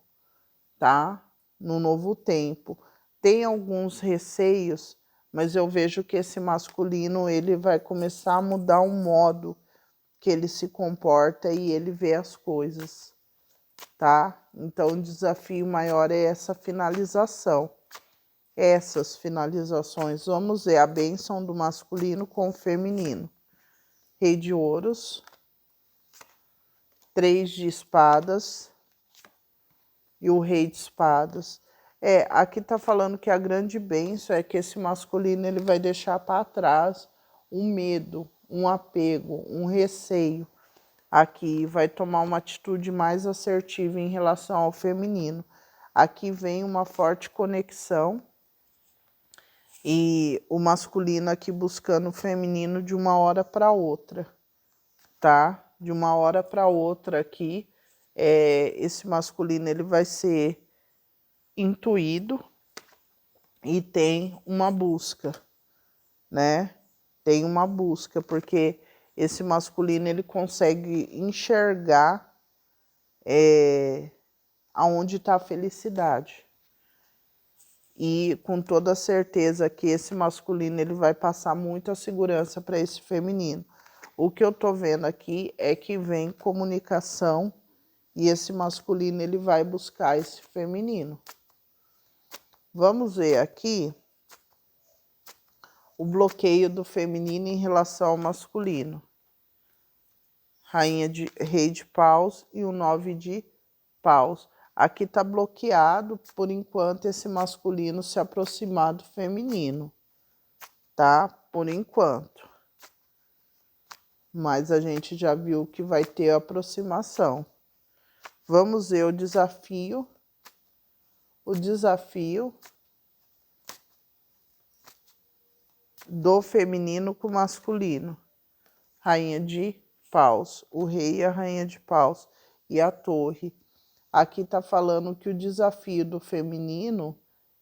tá? No novo tempo. Tem alguns receios, mas eu vejo que esse masculino ele vai começar a mudar o modo que ele se comporta e ele vê as coisas, tá? Então o desafio maior é essa finalização. Essas finalizações, vamos ver a bênção do masculino com o feminino. Rei de ouros, 3 de espadas e o rei de espadas. Aqui está falando que a grande bênção é que esse masculino ele vai deixar para trás um medo, um apego, um receio. Aqui vai tomar uma atitude mais assertiva em relação ao feminino. Aqui vem uma forte conexão e o masculino aqui buscando o feminino de uma hora para outra, tá? De uma hora para outra aqui, esse masculino ele vai ser intuído e tem uma busca, né? Tem uma busca, porque esse masculino ele consegue enxergar aonde está a felicidade. E com toda certeza que esse masculino ele vai passar muita segurança para esse feminino. O que eu tô vendo aqui é que vem comunicação e esse masculino ele vai buscar esse feminino. Vamos ver aqui o bloqueio do feminino em relação ao masculino. Rei de paus e o 9 de paus. Aqui está bloqueado, por enquanto, esse masculino se aproximar do feminino, tá? Por enquanto. Mas a gente já viu que vai ter aproximação. Vamos ver o desafio. O desafio do feminino com o masculino. Rainha de paus, o rei e a rainha de paus e a torre. Aqui está falando que o desafio do feminino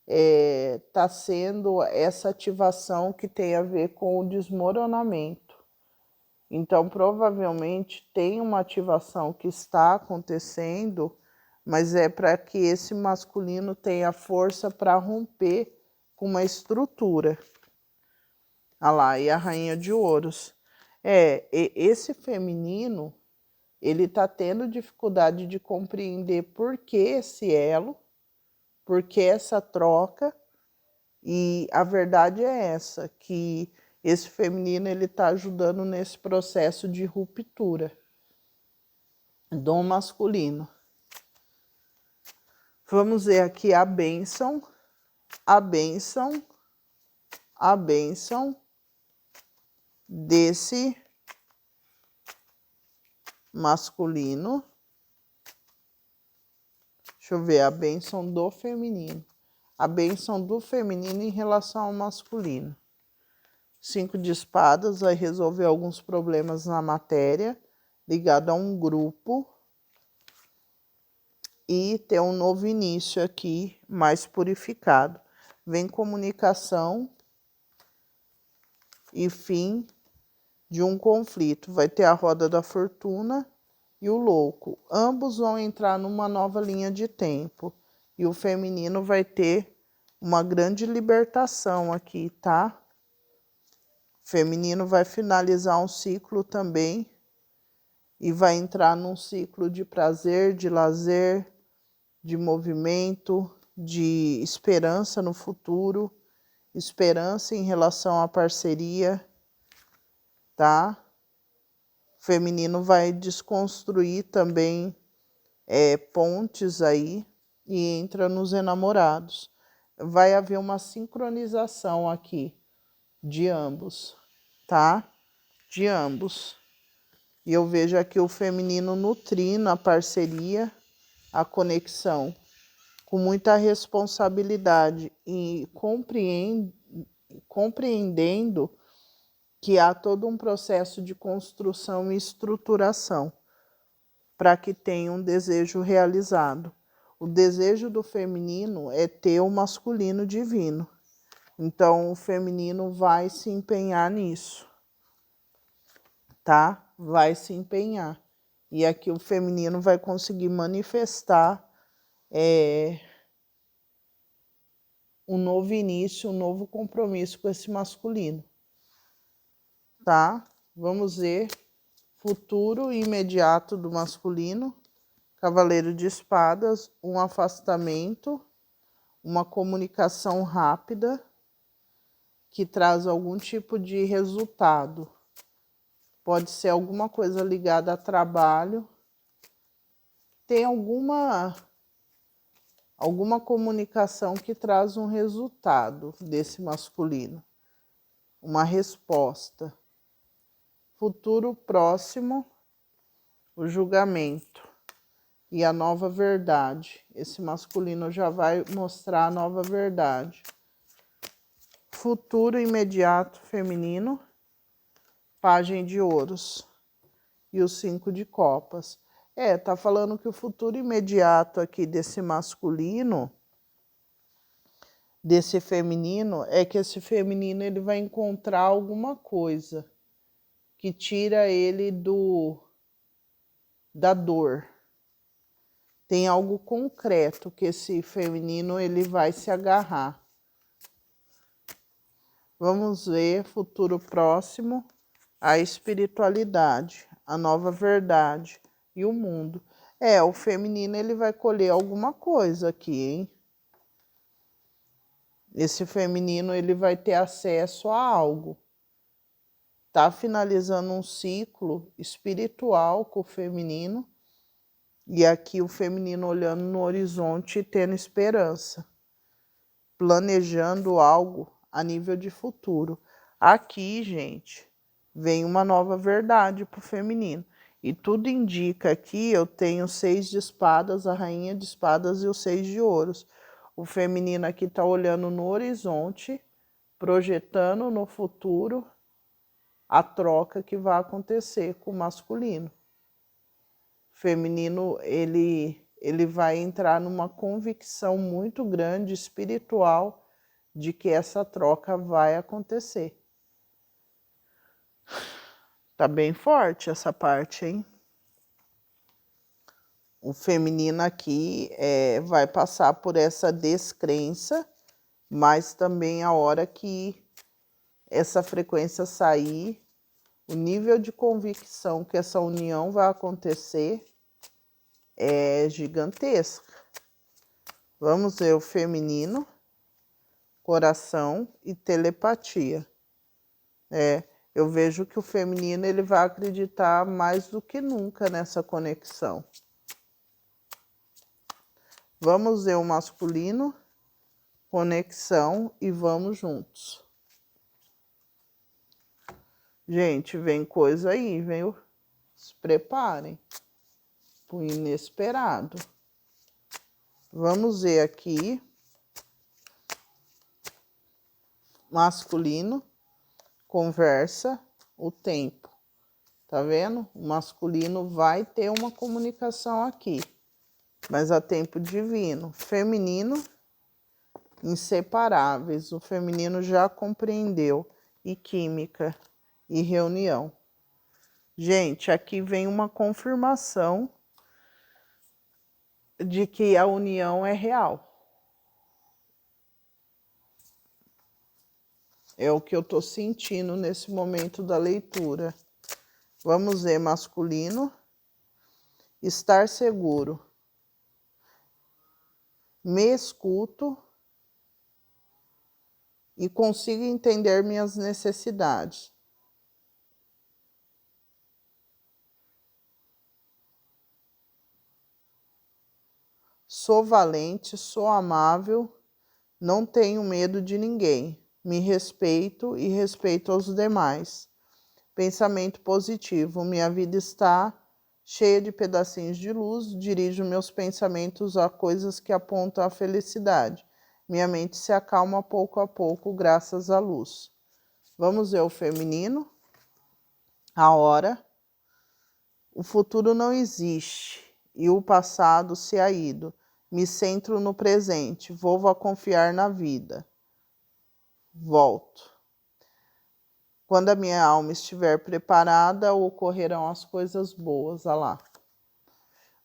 está sendo essa ativação que tem a ver com o desmoronamento. Então, provavelmente, tem uma ativação que está acontecendo, mas é para que esse masculino tenha força para romper com uma estrutura. Olha lá, e a rainha de ouros. Esse feminino, ele está tendo dificuldade de compreender por que esse elo, por que essa troca, e a verdade é essa, que esse feminino ele está ajudando nesse processo de ruptura do masculino. Vamos ver aqui a bênção desse masculino. Deixa eu ver a bênção do feminino. A bênção do feminino em relação ao masculino. 5 de espadas vai resolver alguns problemas na matéria, ligado a um grupo. E ter um novo início aqui, mais purificado. Vem comunicação e fim de um conflito. Vai ter a roda da fortuna e o louco. Ambos vão entrar numa nova linha de tempo. E o feminino vai ter uma grande libertação aqui, tá? O feminino vai finalizar um ciclo também e vai entrar num ciclo de prazer, de lazer, de movimento, de esperança no futuro, esperança em relação à parceria, tá? O feminino vai desconstruir também pontes aí e entra nos enamorados. Vai haver uma sincronização aqui de ambos, tá? De ambos. E eu vejo aqui o feminino nutrindo a parceria, a conexão, com muita responsabilidade e compreendendo que há todo um processo de construção e estruturação para que tenha um desejo realizado. O desejo do feminino é ter o masculino divino. Então, o feminino vai se empenhar nisso, tá? Vai se empenhar. E aqui o feminino vai conseguir manifestar um novo início, um novo compromisso com esse masculino, tá? Vamos ver futuro imediato do masculino. Cavaleiro de espadas, um afastamento, uma comunicação rápida que traz algum tipo de resultado. Pode ser alguma coisa ligada a trabalho. Tem alguma comunicação que traz um resultado desse masculino. Uma resposta. Futuro próximo, o julgamento e a nova verdade. Esse masculino já vai mostrar a nova verdade. Futuro imediato feminino, pajem de ouros e o 5 de copas. Tá falando que o futuro imediato aqui desse masculino desse feminino é que esse feminino ele vai encontrar alguma coisa que tira ele da dor. Tem algo concreto que esse feminino ele vai se agarrar. Vamos ver, futuro próximo, a espiritualidade, a nova verdade e o mundo. O feminino ele vai colher alguma coisa aqui, hein? Esse feminino ele vai ter acesso a algo. Tá finalizando um ciclo espiritual com o feminino. E aqui o feminino olhando no horizonte e tendo esperança, planejando algo a nível de futuro. Aqui, gente, vem uma nova verdade para o feminino. E tudo indica aqui, eu tenho 6 de espadas, a rainha de espadas e o 6 de ouros. O feminino aqui está olhando no horizonte, projetando no futuro a troca que vai acontecer com o masculino. Feminino, ele vai entrar numa convicção muito grande, espiritual, de que essa troca vai acontecer. Tá bem forte essa parte, hein? O feminino aqui vai passar por essa descrença, mas também a hora que essa frequência sair, o nível de convicção que essa união vai acontecer é gigantesca. Vamos ver o feminino, coração e telepatia. Eu vejo que o feminino ele vai acreditar mais do que nunca nessa conexão. Vamos ver o masculino, conexão e vamos juntos. Gente, vem coisa aí, viu? Se preparem pro inesperado. Vamos ver aqui. Masculino, conversa, o tempo. Tá vendo? O masculino vai ter uma comunicação aqui, mas a tempo divino. Feminino, inseparáveis. O feminino já compreendeu. E química e reunião. Gente, aqui vem uma confirmação de que a união é real. É o que eu estou sentindo nesse momento da leitura. Vamos ver masculino. Estar seguro. Me escuto e consigo entender minhas necessidades. Sou valente, sou amável, não tenho medo de ninguém. Me respeito e respeito aos demais. Pensamento positivo. Minha vida está cheia de pedacinhos de luz. Dirijo meus pensamentos a coisas que apontam à felicidade. Minha mente se acalma pouco a pouco graças à luz. Vamos ver o feminino. A hora. O futuro não existe e o passado se ha ido. Me centro no presente. Volto a confiar na vida. Volto. Quando a minha alma estiver preparada, ocorrerão as coisas boas. Olha lá.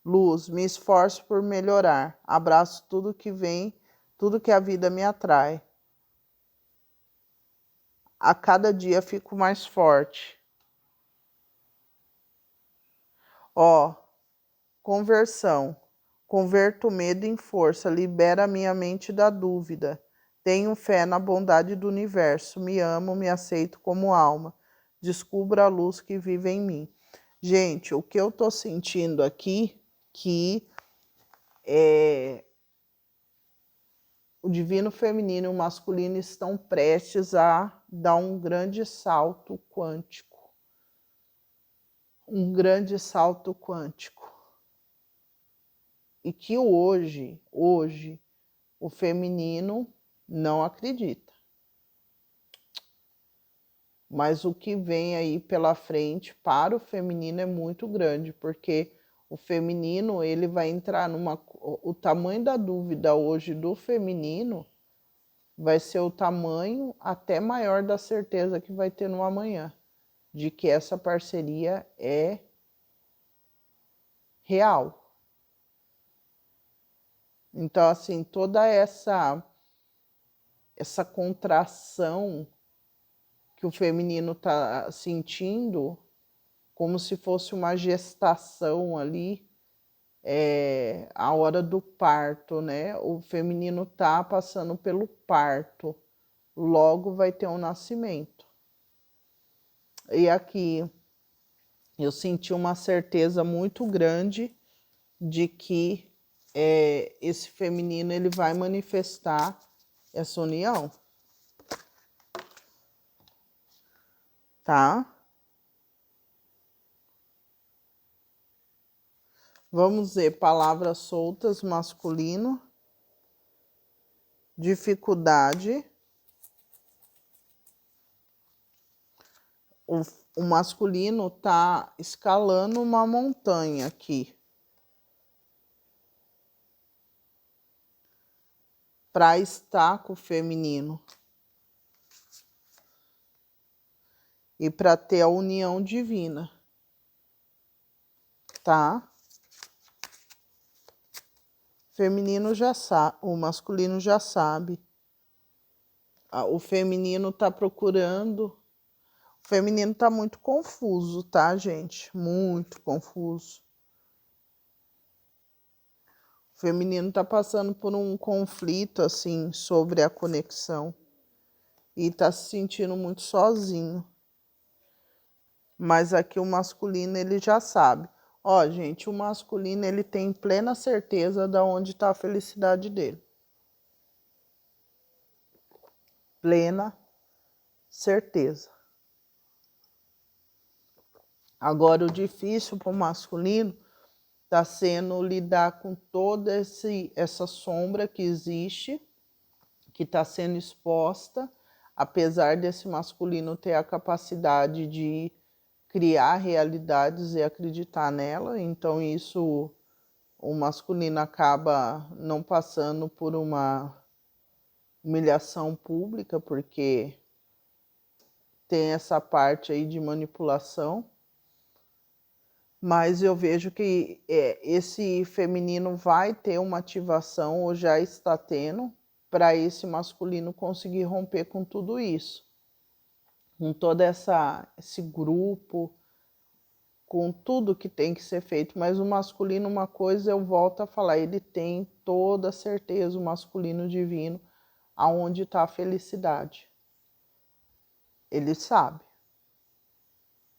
Luz, me esforço por melhorar. Abraço tudo que vem, tudo que a vida me atrai. A cada dia fico mais forte. Conversão. Converto o medo em força, libera a minha mente da dúvida. Tenho fé na bondade do universo, me amo, me aceito como alma. Descubro a luz que vive em mim. Gente, o que eu estou sentindo aqui, que o divino feminino e o masculino estão prestes a dar um grande salto quântico. Um grande salto quântico. E que hoje, o feminino não acredita. Mas o que vem aí pela frente para o feminino é muito grande, porque o feminino ele vai entrar o tamanho da dúvida hoje do feminino vai ser o tamanho até maior da certeza que vai ter no amanhã, de que essa parceria é real. Então, assim, toda essa contração que o feminino está sentindo, como se fosse uma gestação ali, a hora do parto, né? O feminino tá passando pelo parto, logo vai ter um nascimento. E aqui eu senti uma certeza muito grande de que esse feminino ele vai manifestar essa união, tá? Vamos ver palavras soltas, masculino, dificuldade. O masculino tá escalando uma montanha aqui, para estar com o feminino e para ter a união divina, tá? Feminino já sabe, o masculino já sabe. O feminino tá procurando. O feminino tá muito confuso, tá, gente? Muito confuso. O feminino tá passando por um conflito, assim, sobre a conexão. E tá se sentindo muito sozinho. Mas aqui o masculino, ele já sabe. Ó, gente, o masculino, ele tem plena certeza de onde está a felicidade dele. Plena certeza. Agora, o difícil para o masculino está sendo lidar com toda essa sombra que existe, que está sendo exposta, apesar desse masculino ter a capacidade de criar realidades e acreditar nela. Então, isso, o masculino acaba não passando por uma humilhação pública, porque tem essa parte aí de manipulação. Mas eu vejo que esse feminino vai ter uma ativação, ou já está tendo, para esse masculino conseguir romper com tudo isso. Com todo esse grupo, com tudo que tem que ser feito. Mas o masculino, uma coisa eu volto a falar, ele tem toda a certeza, o masculino divino, aonde está a felicidade. Ele sabe.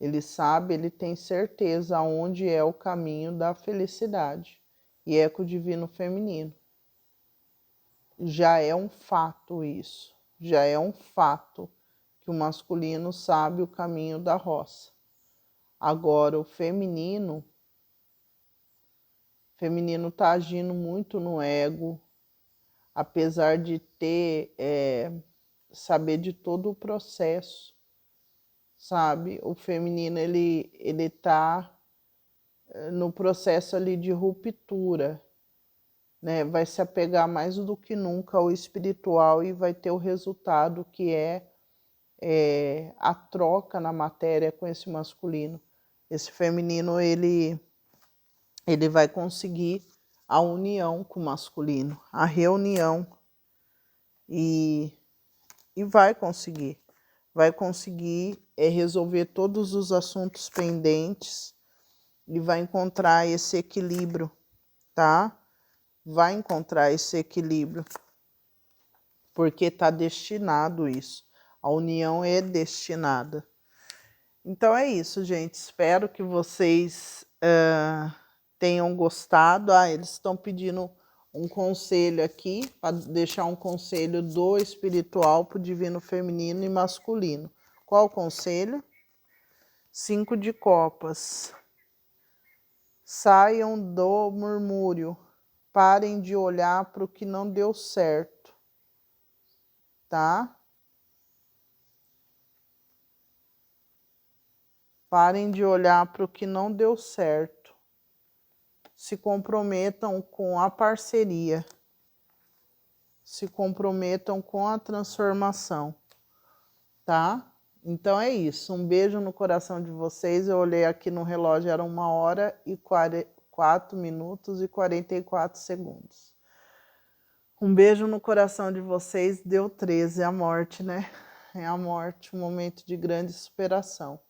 Ele sabe, ele tem certeza aonde é o caminho da felicidade. E é com o divino feminino. Já é um fato isso. Já é um fato que o masculino sabe o caminho da roça. Agora, o feminino está agindo muito no ego, apesar de ter, saber de todo o processo, sabe? O feminino, ele tá no processo ali de ruptura, né? Vai se apegar mais do que nunca ao espiritual e vai ter o resultado que é a troca na matéria com esse masculino. Esse feminino, ele vai conseguir a união com o masculino, a reunião, e vai conseguir. Vai conseguir resolver todos os assuntos pendentes e vai encontrar esse equilíbrio, tá? Vai encontrar esse equilíbrio, porque está destinado isso. A união é destinada. Então é isso, gente. Espero que vocês tenham gostado. Eles estão pedindo um conselho aqui, para deixar um conselho do espiritual para o divino feminino e masculino. Qual o conselho? 5 de copas. Saiam do murmúrio. Parem de olhar para o que não deu certo. Tá? Parem de olhar para o que não deu certo. Se comprometam com a parceria. se comprometam com a transformação, tá? Então é isso. Um beijo no coração de vocês. Eu olhei aqui no relógio, era 1h e 4 minutos e 44 segundos. Um beijo no coração de vocês. Deu 13, a morte, né? É a morte, um momento de grande superação.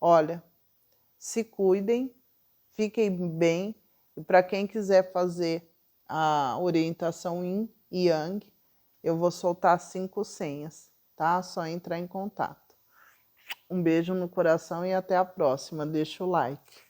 Olha, se cuidem, fiquem bem. E para quem quiser fazer a orientação Yin e Yang, eu vou soltar 5 senhas, tá? Só entrar em contato. Um beijo no coração e até a próxima. Deixa o like.